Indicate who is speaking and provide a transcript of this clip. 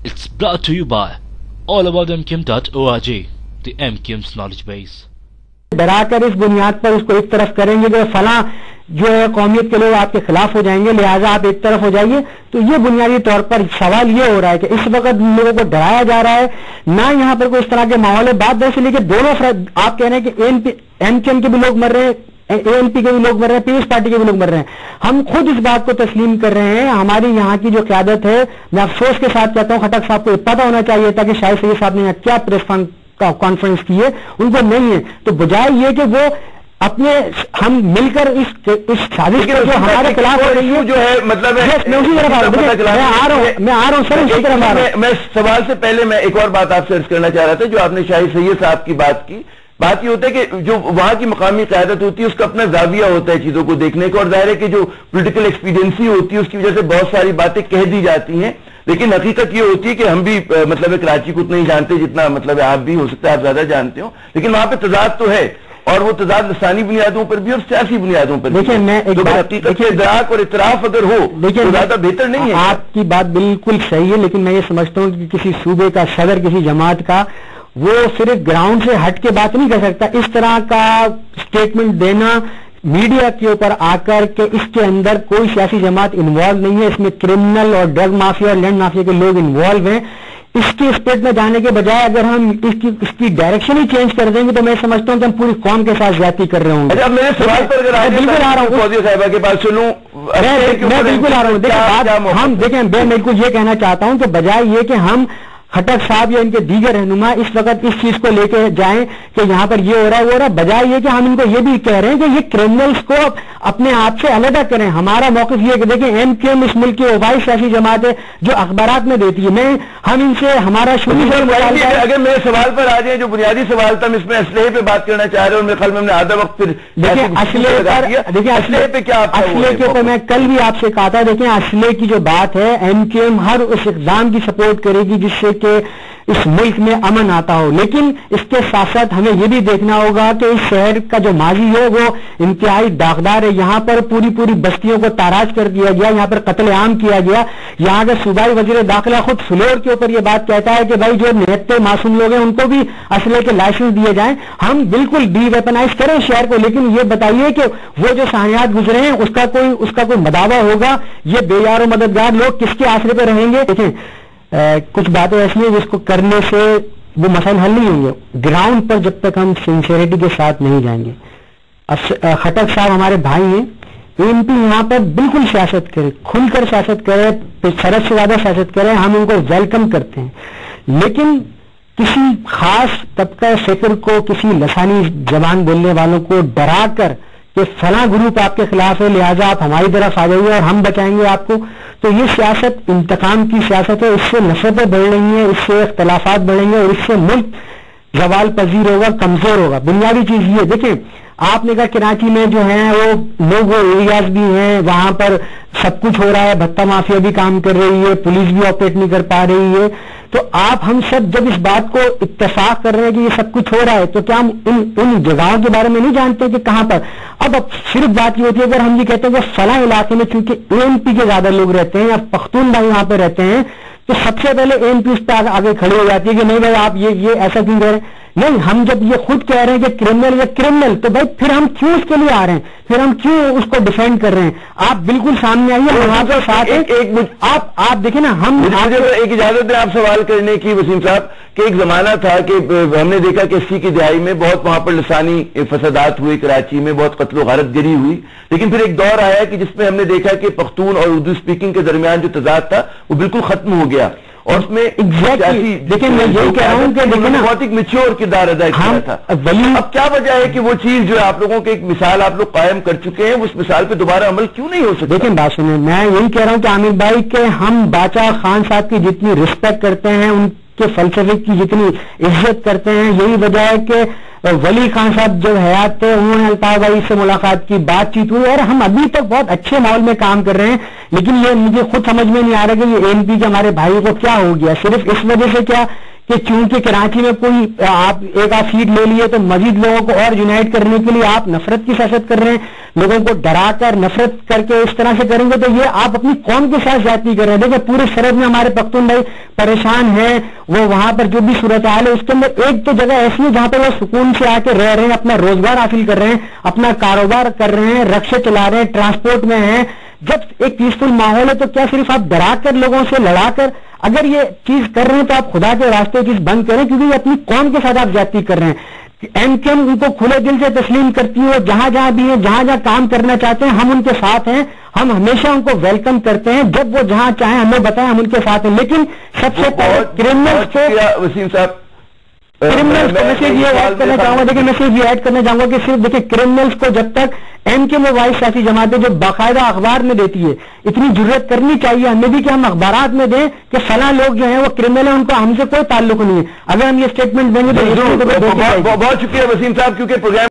Speaker 1: It's brought to you by allaboutmkim.org, the MKIM's knowledge base.
Speaker 2: डरा कर इस बुनियाद पर उसको एक तरफ करेंगे कि फलां जो है कौमियत के लोग आपके खिलाफ हो जाएंगे, लिहाजा आप एक तरफ हो जाइए। तो ये बुनियादी तौर पर सवाल ये हो रहा है कि इस वक्त लोगों को डराया जा रहा है, ना यहाँ पर कोई इस तरह के माहौल है। बात वैसे लेकिन दोनों आप कह रहे हैं कि एमकेएम के भी लोग मर रहे हैं, एएनपी के भी लोग मर रहे हैं, पीएस पार्टी के भी लोग मर रहे हैं। हम खुद इस बात को तस्लीम कर रहे हैं। हमारी यहाँ की जो क़यादत है, मैं अफसोस के साथ कहता हूँ, खटक साहब को पता होना चाहिए था कि शायद सैयद साहब ने क्या प्रेस कॉन्फ्रेंस की है, उनको नहीं है। तो बजाय ये कि वो अपने हम मिलकर इस साजिश के जो हमारे खिलाफ हो रही है, जो है मतलब मैं उसी तरफ आ रहा हूँ सर, उसी तरफ आ रहा हूँ।
Speaker 3: मैं सवाल से पहले मैं एक और बात आपसे अर्ज करना चाह रहा था, जो आपने शाहिद सैयद साहब की बात की। बात ये होता है कि जो वहां की मकामी क़यादत होती है उसका अपना जाविया होता है चीजों को देखने का, और जाहिर है कि जो पॉलिटिकल एक्सपीडियंसी होती है उसकी वजह से बहुत सारी बातें कह दी जाती हैं। लेकिन हकीकत ये होती है कि हम भी मतलब कराची को उतना ही जानते जितना मतलब आप भी हो सकता है आप ज्यादा जानते हो, लेकिन वहां पे तजाद तो है, और वो तजाद लसानी बुनियादों पर भी और सियासी बुनियादों पर।
Speaker 2: देखिए मैं एक
Speaker 3: हकीकत के इदराक और इतराफ अगर हो तो ज्यादा बेहतर नहीं है।
Speaker 2: आपकी बात बिल्कुल सही है, लेकिन मैं ये समझता हूँ कि किसी सूबे का सदर, किसी जमात का, वो सिर्फ ग्राउंड से हट के बात नहीं कर सकता। इस तरह का स्टेटमेंट देना मीडिया के ऊपर आकर के इसके अंदर कोई सियासी जमात इन्वॉल्व नहीं है, इसमें क्रिमिनल और ड्रग माफिया और लैंड माफिया के लोग इन्वॉल्व हैं। इसकी स्पिरिट में जाने के बजाय अगर हम इसकी डायरेक्शन ही चेंज कर देंगे तो मैं समझता हूं कि हम पूरी कौम के साथ ज्यादती कर रहे होंगे।
Speaker 3: अच्छा, मेरे सवाल पर अगर
Speaker 2: बिल्कुल आ रहा हूँ,
Speaker 3: फौजिया साहिबा के पास सुनूं,
Speaker 2: मैं बिल्कुल आ रहा हूँ। देखिए हम देखें, मैं बिल्कुल ये कहना चाहता हूं कि बजाय ये कि हम खटक साहब या इनके दीगर रहनुमा इस वक्त इस चीज को लेकर जाएं कि यहां पर ये हो रहा है वो हो रहा है, बजाय ये कि हम इनको ये भी कह रहे हैं कि ये क्रिमिनल्स को अपने आप से अलग करें। हमारा मौक़िफ़ ये कि देखें एमकेएम इस मुल्क की वबाई सियासी जमात है जो अखबारात में देती है। हम इनसे हमारा शुरू से
Speaker 3: अगर मेरे सवाल पर आ जाए, जो बुनियादी सवाल था, इसमें असलहे पे बात करना चाह रहे हो, मेरे ख्याल में हमने आधा वक्त फिर
Speaker 2: देखिए असलहे
Speaker 3: पे क्या
Speaker 2: असलहे के ऊपर मैं कल भी आपसे कहा था। देखें असलहे की जो बात है, एमकेएम हर उस इक़दाम की सपोर्ट करेगी जिससे कि इस मुल्क में अमन आता हो, लेकिन इसके साथ साथ हमें यह भी देखना होगा कि इस शहर का जो माजी है वो इंतहाई दागदार है। यहां पर पूरी पूरी बस्तियों को ताराज कर दिया गया, यहां पर कत्ल आम किया गया। यहां के सूबाई वजीर दाखिला खुद फ्लोर के ऊपर यह बात कहता है कि भाई जो निहत्ते मासूम लोग हैं उनको भी असले के लाइसेंस दिए जाएं। हम बिल्कुल डी वेपनाइज करें शहर को, लेकिन ये बताइए कि वो जो साहनियात गुजरे हैं उसका कोई मदावा होगा? ये बेयार मददगार लोग किसके आसरे पर रहेंगे? देखें कुछ बातें ऐसी हैं जिसको करने से वो मसला हल नहीं होंगे ग्राउंड पर जब तक हम सिंसियरिटी के साथ नहीं जाएंगे। खटक साहब हमारे भाई हैं, एमपी यहाँ पर बिल्कुल सियासत करे, खुलकर सियासत करे, शरत से ज्यादा सियासत करे, हम उनको वेलकम करते हैं। लेकिन किसी खास तबका फिक्र को, किसी लसानी जबान बोलने वालों को डरा कर कि फला ग्रुप आपके खिलाफ है लिहाजा आप हमारी तरफ आ जाइए और हम बचाएंगे आपको, तो ये सियासत इंतकाम की सियासत है। इससे नफरतें बढ़ रही हैं, इससे इख्तलाफात बढ़ेंगे और इससे मुल्क जवाल पजीर होगा, कमजोर होगा। बुनियादी चीज ये देखें, आपने कहा कराची में जो है वो लोग एरियाज भी हैं, वहां पर सब कुछ हो रहा है, भत्ता माफिया भी काम कर रही है, पुलिस भी ऑपरेट नहीं कर पा रही है। तो आप हम सब जब इस बात को इत्तेफाक कर रहे हैं कि ये सब कुछ हो रहा है, तो क्या हम उन जगहों के बारे में नहीं जानते कि कहां पर? अब सिर्फ बात ये होती है अगर हम ये कहते हैं कि फला इलाके में चूंकि एएनपी के ज्यादा लोग रहते हैं या पख्तून भाई वहां पर रहते हैं, तो सबसे पहले एएनपी उस पर आगे खड़े हो जाती है कि नहीं भाई आप ये ऐसा क्यों कह रहे हैं? नहीं, हम जब ये खुद कह रहे हैं कि क्रिमिनल या क्रिमिनल, तो भाई फिर हम क्यों उसके लिए आ रहे हैं? फिर हम क्यों उसको डिफेंड कर रहे हैं? आप बिल्कुल सामने आइए, वहां पर साथ आप देखें ना, हम
Speaker 3: एक इजाजत दें आप सवाल करने की वसीम साहब, कि एक जमाना था कि हमने देखा कि 80 की दिहाई में बहुत वहां पर लसानी फसादात हुए, कराची में बहुत कत्ल गारत गिरी हुई, लेकिन फिर एक दौर आया कि जिसमें हमने देखा कि पख्तून और उर्दू स्पीकिंग के दरमियान जो तजाद था वो बिल्कुल खत्म हो गया। और उसमें
Speaker 2: एग्जैक्टली देखिए मैं यही कह रहा हूं कि
Speaker 3: बहुत एक मैच्योर किरदार अदा किया था। अब क्या वजह है कि वो चीज जो है आप लोगों की एक मिसाल आप लोग कायम कर चुके हैं, उस मिसाल पे दोबारा अमल क्यों नहीं हो सकता?
Speaker 2: देखिए बात सुनिए, मैं यही कह रहा हूं कि आमिर भाई के हम बादशाह खान साहब की जितनी रिस्पेक्ट करते हैं, उनके फलसफे की जितनी इज्जत करते हैं, यही वजह है कि वली खान साहब जब हयात थे उन्होंने अल्ताफ भाई से मुलाकात की, बातचीत हुई और हम अभी तक बहुत अच्छे माहौल में काम कर रहे हैं। लेकिन ये मुझे खुद समझ में नहीं आ रहा कि ये एएनपी के हमारे भाई को क्या हो गया, सिर्फ इस वजह से क्या کہ چونکہ کراچی میں کوئی آپ ایک آدھ سیٹ لے لیے تو مزید لوگوں کو اور یونائٹ کرنے کے لیے آپ نفرت کی سیاست کر رہے ہیں، لوگوں کو ڈرا کر نفرت کر کے اس طرح سے کریں گے تو یہ آپ اپنی قوم کے ساتھ زیادتی کر رہے ہیں. دیکھیں پورے سرحد میں ہمارے پختون بھائی پریشان ہیں، وہ وہاں پر جو بھی صورتحال ہے اس کے اندر ایک تو جگہ ایسی ہے جہاں پر وہ سکون سے آ کے رہ رہے ہیں، اپنا روزگار حاصل کر رہے ہیں، اپنا کاروبار کر رہے ہیں، رکشے چلا رہے ہیں، ٹرانسپورٹ میں ہیں. جب ایک پیسفل ماحول ہے تو کیا صرف آپ ڈرا کر لوگوں سے لڑا کر اگر یہ چیز کر رہے ہیں تو آپ خدا کے راستے چیز بند کریں، کیونکہ یہ اپنی قوم کے ساتھ آپ زیادتی کر رہے ہیں. ایم کیو ایم ان کو کھلے دل سے تسلیم کرتی ہے، جہاں جہاں بھی ہیں، جہاں جہاں کام کرنا چاہتے ہیں ہم ان کے ساتھ ہیں، ہم ہمیشہ ان کو ویلکم کرتے ہیں، جب وہ جہاں چاہیں ہمیں بتائیں ہم ان کے ساتھ ہیں. لیکن سب سے پہلے کرمنلز کو
Speaker 3: وسیم صاحب
Speaker 2: کرمنلز کو میسج یہ ایڈ کرنا چاہوں گا، دیکھیں میسج یہ ایڈ کرنا چاہوں گا کہ صرف دیکھیں کرمنلز کو جب تک ایم کے وائس سیاسی جماعتیں جو باقاعدہ اخبار میں دیتی ہے اتنی ضرورت کرنی چاہیے ہمیں بھی کہ ہم اخبارات میں دیں کہ فلاں لوگ جو ہیں وہ کرمنل ہیں، ان کو ہم سے کوئی تعلق نہیں ہے. اگر ہم یہ اسٹیٹمنٹ دیں گے تو
Speaker 3: بہت شکریہ وسیم صاحب، کیونکہ پروگرام